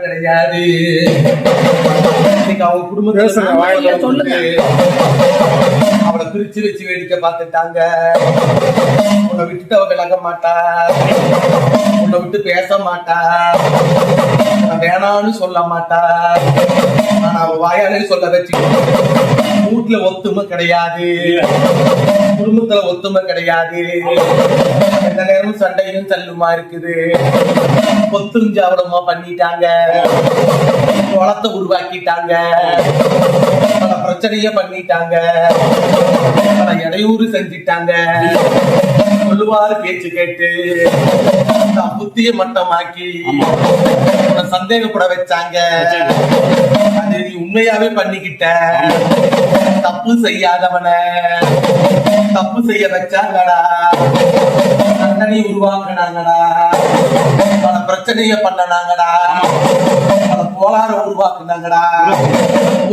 கிடையாது. அவங்க குடும்பத்துல சொல்லுங்க அவளை பிரிச்சு வச்சு வேடிக்கை பார்த்துட்டாங்க. உன்னை விட்டுட்டு அவ விளங்க மாட்டா, உன்னை விட்டு பேச மாட்டா, வேணான்னு சொல்ல மாட்டா. ஆனா அவ வாயாலே சொல்ல வச்சு வீட்டுல ஒத்துமை கிடையாது, குடும்பத்துல ஒத்துமை கிடையாது. எந்த நேரமும் சண்டையும் தள்ளுமா இருக்குது. பொத்துஞ்சு அவளமா பண்ணிட்டாங்க, குளத்தை உருவாக்கிட்டாங்க, பல பிரச்சனைய பண்ணிட்டாங்க, பல இடையூறு செஞ்சிட்டாங்க. சொல்லுவாரு பேச்சு கேட்டு புத்திய மட்டமாக்கி சந்தேகப்பட வச்சாங்க. அது நீ உண்மையாவே பண்ணிக்கிட்ட. தப்பு செய்யாதவன தப்பு செய்ய வச்சாங்கடா, தண்டனை உருவாக்குனாங்கடா, பல பிரச்சனைய பண்ணனாங்கடா, பல கோளாற உருவாக்குனாங்கடா,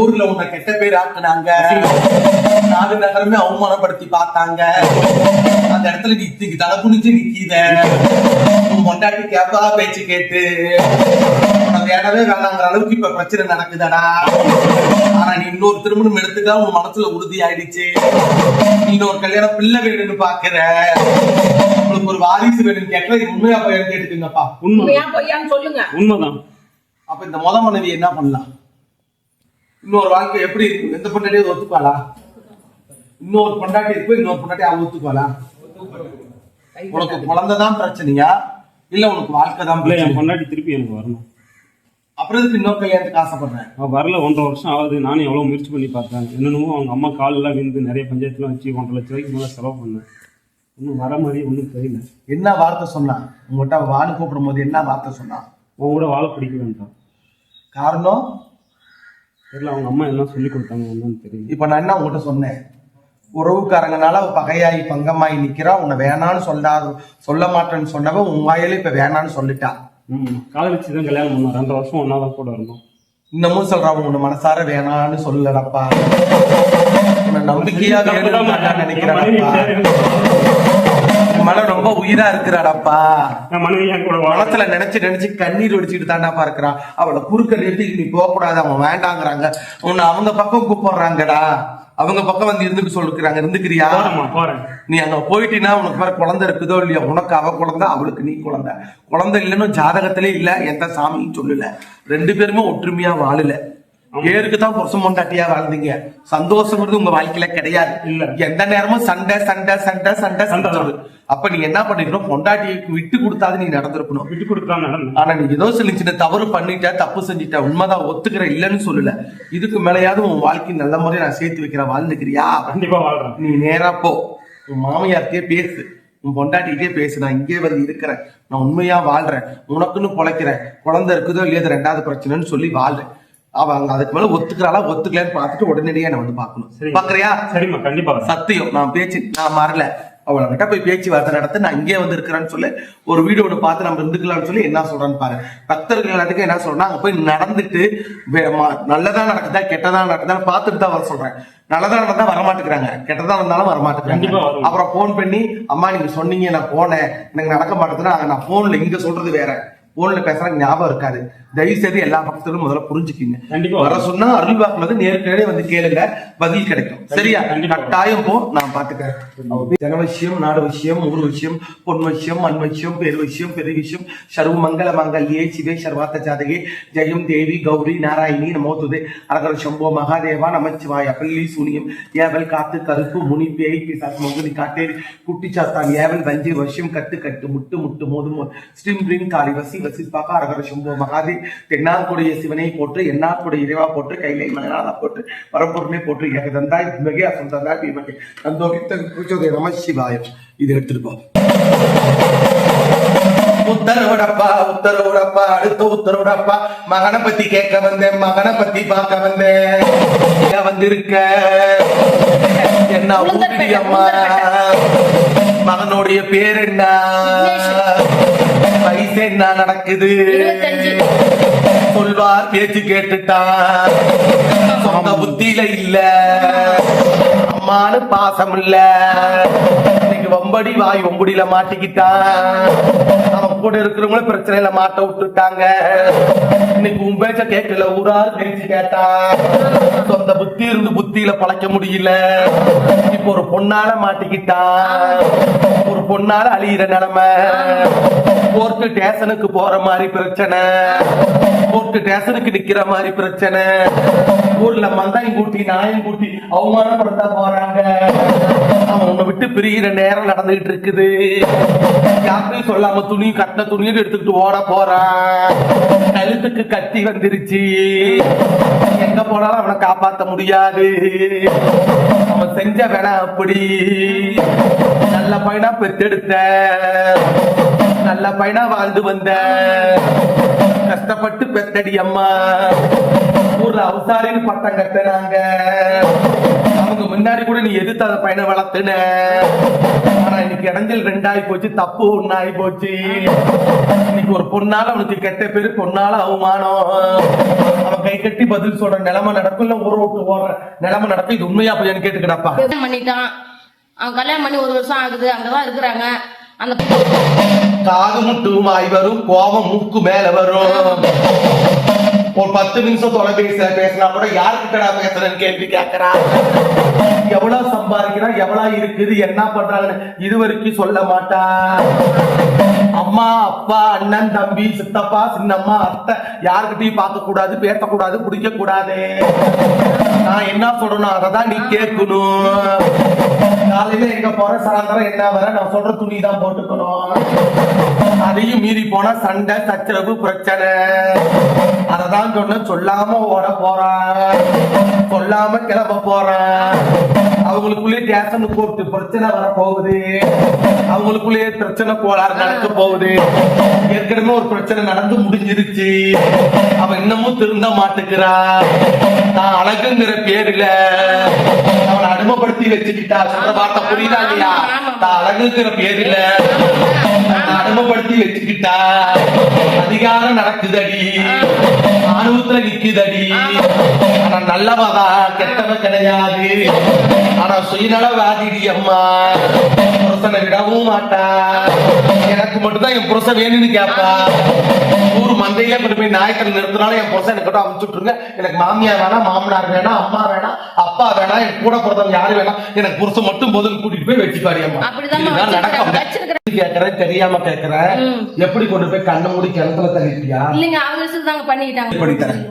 ஊர்ல உன்னை கெட்ட பேர் ஆக்குனாங்க, நாடு நகரமே அவமானப்படுத்தி பார்த்தாங்க. அந்த இடத்துல நீ தலை குனிஞ்சு நிக்கித. உன் பொண்டாட்டி கேப்பா பேச்சு கேட்டு வேணவே வேணாங்கிற அளவுக்கு இப்ப பிரச்சனை நடக்குதாடா. ஆனா நீ இன்னொரு திருமணம் எடுத்துக்கா உன் மனசுல உறுதி ஆயிடுச்சு. நீ இன்னொரு கல்யாணம் பிள்ளை வேணும்னு பாக்குற, உங்களுக்கு ஒரு வாரிசு வேணும்னு கேட்கல. உண்மையா பையன் கேட்டுக்குங்கப்பா. உண்மையா பையன் சொல்லுங்க. உண்மைதான். அப்ப இந்த மனைவி என்ன பண்ணலாம்? இன்னொரு வாழ்க்கை எப்படி இருக்கும்? எந்த பொண்டாட்டியும் ஒத்துப்பாளா? இன்னொரு பொண்டாட்டி இருக்கு, இன்னொரு பொண்டாட்டி அவ ஒத்துப்பாளா? உனக்கு குழந்தைதான் பிரச்சனையா இல்ல உனக்கு வாழ்க்கை தான்? என் பொண்டாட்டி திருப்பி எனக்கு வரணும். அப்புறம் இதுக்கு இன்னொரு கல்யாணத்துக்கு ஆசைப்படுறேன். வரல 1.5 வருஷம் ஆகுது. நானும் எவ்வளவு முயற்சி பண்ணி பார்த்தேன். என்னென்னமோ அவங்க அம்மா கால் எல்லாம் விழுந்து நிறைய பஞ்சாயத்துலாம் வச்சு 1.5 லட்சம் ரூபாய்க்கு மேலே செலவு பண்ணேன். இன்னும் வர மாதிரி ஒன்றும் தெரியல. என்ன வார்த்தை சொன்னா? உங்கள்கிட்ட வான்னு கூப்பிடும் போது என்ன வார்த்தை சொன்னா? அவங்க கூட வாழ பிடிக்க வேண்டாம். காரணம் தெரியல. அவங்க அம்மா எல்லாம் சொல்லி கொடுத்தாங்க, ஒன்றும் தெரியல. இப்ப நான் என்ன உங்ககிட்ட சொன்னேன்? உறவுக்காரங்கனால பகையாயி பங்கமாயி நிக்கிறா. உன்னை வேணான்னு சொல்ல மாட்டேன்னு சொன்னவ உன் வாயில இப்ப வேணான்னு சொல்லிட்டா. காதலிச்சுதான் கல்யாணம் பண்ணோம். 2 வருஷம் ஒன்னாதான் கூட இருந்தோம். இன்னமும் சொல்றாங்க உன்னை மனசார வேணான்னு சொல்லலப்பா. உன்னை நம்பிக்கையா நினைக்கிறாடப்பா. மன ரொம்ப உயிரா இருக்கிறாடப்பா. மனசுல நினைச்சு கண்ணீர் வடிச்சுட்டு தாண்டாப்பா இருக்கிறான். அவளை குறுக்க நிறுத்திட்டு நீ போக கூடாது, அவன் வேண்டாங்கிறாங்க. உன்னை அவங்க பக்கம் கூப்பிடுறாங்கடா. அவங்க பக்கம் வந்து இருந்துக்கிறியா? நீ அங்க போயிட்டீங்கன்னா உனக்கு வேற குழந்தை இருக்குதோ இல்லையா? உனக்கு அவ குழந்தை, அவளுக்கு நீ குழந்தை இல்லைன்னு ஜாதகத்திலே இல்ல, எந்த சாமியும் சொல்லல. 2 பேருமே ஒற்றுமையா வாழல. பேருக்குதான் புருஷன் பொண்டாட்டியா வாழ்ந்தீங்க. சந்தோஷங்கிறது உங்க வாழ்க்கையில கிடையாது. எந்த நேரமும் சண்டை சண்டை சண்டை சண்டை சண்டை. அப்ப நீ என்ன பண்ணிக்கணும்? பொண்டாட்டியை விட்டு கொடுத்தாது நீ நடந்திருக்கணும். விட்டு கொடுக்கலாம். ஆனா நீ ஏதோ சின்ன தவறு பண்ணிட்ட, தப்பு செஞ்சிட்ட, உண்மைதான் ஒத்துக்கிற, இல்லன்னு சொல்லல. இதுக்கு மேலையாவது உன் வாழ்க்கை நல்ல முறையை நான் சேர்த்து வைக்கிற வாழ்ந்துக்கிறியா? கண்டிப்பா வாழ்றேன். நீ நேரா போ, உன் மாமியார்கிட்டயே பேசு, உன் பொண்டாட்டிகிட்டே பேசு. நான் இங்கே வந்து இருக்கிறேன், நான் உண்மையா வாழ்றேன், உனக்குன்னு பொழைக்கிறேன், குழந்தை இருக்குதோ இல்லையோ 2வது பிரச்சனைன்னு சொல்லி வாழ்றேன். அவங்க அதுக்கு மேல ஒத்துக்கிறாளா ஒத்துக்கலன்னு பார்த்துட்டு உடனடியா நான் வந்து பாக்கணும். பாக்குறியா? சரிம்மா, கண்டிப்பா. சத்தியம், நான் மாறல. அவளை கிட்ட போய் பேச்சுவார்த்தை நடத்த நான் இங்கே வந்து இருக்கிறேன்னு சொல்லி ஒரு வீடியோ ஒன்று பார்த்து நம்ம இருந்துக்கலாம்னு சொல்லி என்ன சொல்றான்னு பாரு. பக்தர்கள் எல்லாத்துக்கும் என்ன சொல்றேன்னா, அங்க போய் நடந்துட்டு நல்லதா நடக்குதா கெட்டதா நடக்குதான்னு பார்த்துட்டு தான் வர சொல்றேன். நல்லதா நடந்தா வரமாட்டேங்கிறாங்க, கெட்டதா இருந்தாலும் வரமாட்டேங்கிறாங்க. அப்புறம் போன் பண்ணி அம்மா நீங்க சொன்னீங்க நான் போனேன் எனக்கு நடக்க மாட்டேதுன்னா நான் போன்ல இங்க சொல்றது வேற, போன்ல பேசுறாங்க ஞாபகம் இருக்காது. தயவு செய்து எல்லா பக்கத்திலும் முதல்ல புரிஞ்சுக்கிங்க. வர சொன்னா அருள்வாக்குல நேருக்கு வந்து கேளுங்க, பதில் கிடைக்கும். சரியா? கட்டாயம் போ, நான் பாத்துக்கிறேன். ஜன விஷயம், நாடு விஷயம், ஊர் விஷயம், பொன் விஷயம், மண் விஷயம், பேர் விஷயம், பெரிய விஷயம், சர்வ மங்கள மங்கல்யே சிவே சர்வாத்த ஜாதகே ஜெயம் தேவி கௌரி நாராயணி நமோதுதே அரகர சம்போ மகாதேவா நமச்சிவாய. பள்ளி சூனியம் ஏவல் காத்து கருப்பு முனி பேய் பிசாசு மோகினி காட்டேரி குட்டி சாத்தான் ஏவல் வஞ்சி வசியம் கட்டு கட்டு முட்டு முட்டு மோதும் ஸ்ரீம் ரிங் காளி வசி வசிப்பாக்கா அரகர சம்போ மகாதே. தென்னாக்குடைய சிவனை போட்டு, என்னாக்குடைய இறைவா போட்டு, கைலை மகனாத போட்டு, பரம்பொருளை போட்டு, ஏகதந்தாய் மிகை அசந்தாய் பீமகை தந்தோகித்த நம சிவாயம். இது எடுத்துட்டு போ. உத்தரவுடப்பா உத்தரவுடப்பா, அடுத்த உத்தரவுடப்பா. மகனை பத்தி கேட்க வந்தேன், மகனை பத்தி பார்க்க வந்தேன். வந்திருக்க என்ன ஊட்டி அம்மா? மகனுடைய பேர் என்ன? வயசு என்ன நடக்குது? சொல்வார் பேச்சு கேட்டுட்டான், சொந்த புத்தியில இல்ல, அம்மானு பாசம் இல்ல. இன்னைக்கு வம்படி வாய் வம்புடியில மாட்டிக்கிட்டான். அவன் கூட இருக்கிறவங்களும் பிரச்சனையில மாட்ட விட்டுட்டாங்க. இன்னைக்கு உன் பேச்ச கேட்கல, ஊரார் பேச்சு கேட்டான். சொந்த புத்தி இருந்து புத்தியில பழைக்க முடியல. இப்ப ஒரு பொண்ணால மாட்டிக்கிட்டான். ஒரு பொண்ணால அழியிற நிலைமை. கோர்ட்டு ஸ்டேஷனுக்கு போற மாதிரி பிரச்சனை. கோர்ட்டு ஸ்டேஷனுக்கு நிக்கிற மாதிரி பிரச்சனை. ஊர்ல மந்தாயம் கூட்டி நாயம் கூட்டி அவமானப்படுத்த போறாங்க. அவன் உன்னை விட்டு பிரிகிற நேரம் நடந்துகிட்டு இருக்குது. யாருக்கும் சொல்லாம துணி கட்டின துணியை எடுத்துக்கிட்டு ஓட போறான். கழுத்துக்கு கத்தி வந்துருச்சு. எங்க போனாலும் அவனை காப்பாத்த முடியாது. அவன் செஞ்ச வேணா அப்படி. நல்ல பையனா பெத்தெடுத்த, நல்ல பையனா வாழ்ந்து வந்த, கஷ்டப்பட்டு பெத்தடி அம்மா. ஊர்ல அவசாரின்னு பட்டம் கட்டினாங்க. அவங்க முன்னாடி கூட நீ எதிர்த்து அந்த பையனை வளர்த்துன. ஆனா இன்னைக்கு இடைஞ்சல் 2 ஆகி போச்சு, தப்பு 1 ஆகி போச்சு. இன்னைக்கு ஒரு பொண்ணால அவனுக்கு கெட்ட பேரு, பொண்ணால அவமானம். அவன் கை கட்டி பதில் சொல்ற நிலைமை நடக்கும், இல்ல ஊற விட்டு ஓடுற நிலைமை நடக்கும். இது உண்மையா பையன் கேட்டுக்கிடாப்பா. பண்ணிட்டான். அவன் கல்யாணம் பண்ணி 1 வருஷம் ஆகுது, அங்கதான் இருக்கிறாங்க. அந்த காது முட்டும் ஆய் வரும், கோபம் மூக்கு மேல வரும். ஒரு 10 நிமிஷம் தொலைபேசியில பேசினா கூட யாருக்கிட்டடா பேசுறேன்னு கேள்வி கேட்கறான். எவ்வளவு சம்பாதிக்கிறான், எவ்வளவு இருக்குது, என்ன பண்றாங்கன்னு இது வரைக்கும் சொல்ல மாட்டான். அம்மா அப்பா அண்ணன் தம்பி சித்தப்பா சின்னம்மா அத்தை யாருக்கிட்டையும் பார்க்க கூடாது, பேசக்கூடாது, குடிக்க கூடாது. நான் என்ன சொல்றேன் அததான் நீ கேட்கணும். காலையில எங்க போற, சாயந்தரம் என்ன வர, நான் சொல்ற துணி தான் போட்டுக்கணும். அதையும் மீறி போனா சண்டை சச்சரவு பிரச்சனை. அததான் சொன்ன, சொல்லாம ஓட போறான், சொல்லாம கிளம்ப போறான். அவங்களுக்குள்ளே டேஷன் கோர்ட்டு பிரச்சனை வர போகுது. அவங்களுக்குள்ளே பிரச்சனை கோளாறு நடக்க போகுது. ஏற்கனவே ஒரு பிரச்சனை நடந்து முடிஞ்சிருச்சு. அவன் இன்னமும் திருந்த மாட்டுக்கிறான். நான் அழகுங்கிற பேருல அவனை அடிமைப்படுத்தி வச்சுக்கிட்டா. சொல்ற வார்த்தை புரியுதா இல்லையா? நான் அழகுங்கிற பேருல அடிமைப்படுத்தி வச்சுக்கிட்டா. அதிகாரம் நடக்குதடி, ஆணவத்துல நிக்குதடி. ஆனா நல்லவதா, கெட்டவ கிடையாது. ஆனா சுயநலவாதிடி அம்மா. புருஷனை விடவும் மாட்டா. எனக்கு மட்டும்தான் என் புருஷன் வேணும்னு கேட்பா. ஊர் மந்தையில கொண்டு போய் நாயக்கல் நிறுத்தினாலும் என் புருஷன் எனக்கு அமுச்சுட்டுருங்க. எனக்கு மாமியார் வேணாம், மாமனார் வேணாம், அம்மா வேணாம், அப்பா வேணாம், என் கூட பிறந்தவங்க யாரும் வேணாம். எனக்கு புருஷன் மட்டும் போதும் கூட்டிட்டு போய் வச்சுப்பாரு அம்மா. இதுதான் நடக்கும். கேட்கறேன், தெரியாம கேட்கறேன். எப்படி கொண்டு போய் கண்ணை மூடி கிணத்துல தள்ளிட்டியா? இல்லைங்க, அவங்க பண்ணிக்கிட்டாங்க. பண்ணி தரேன்.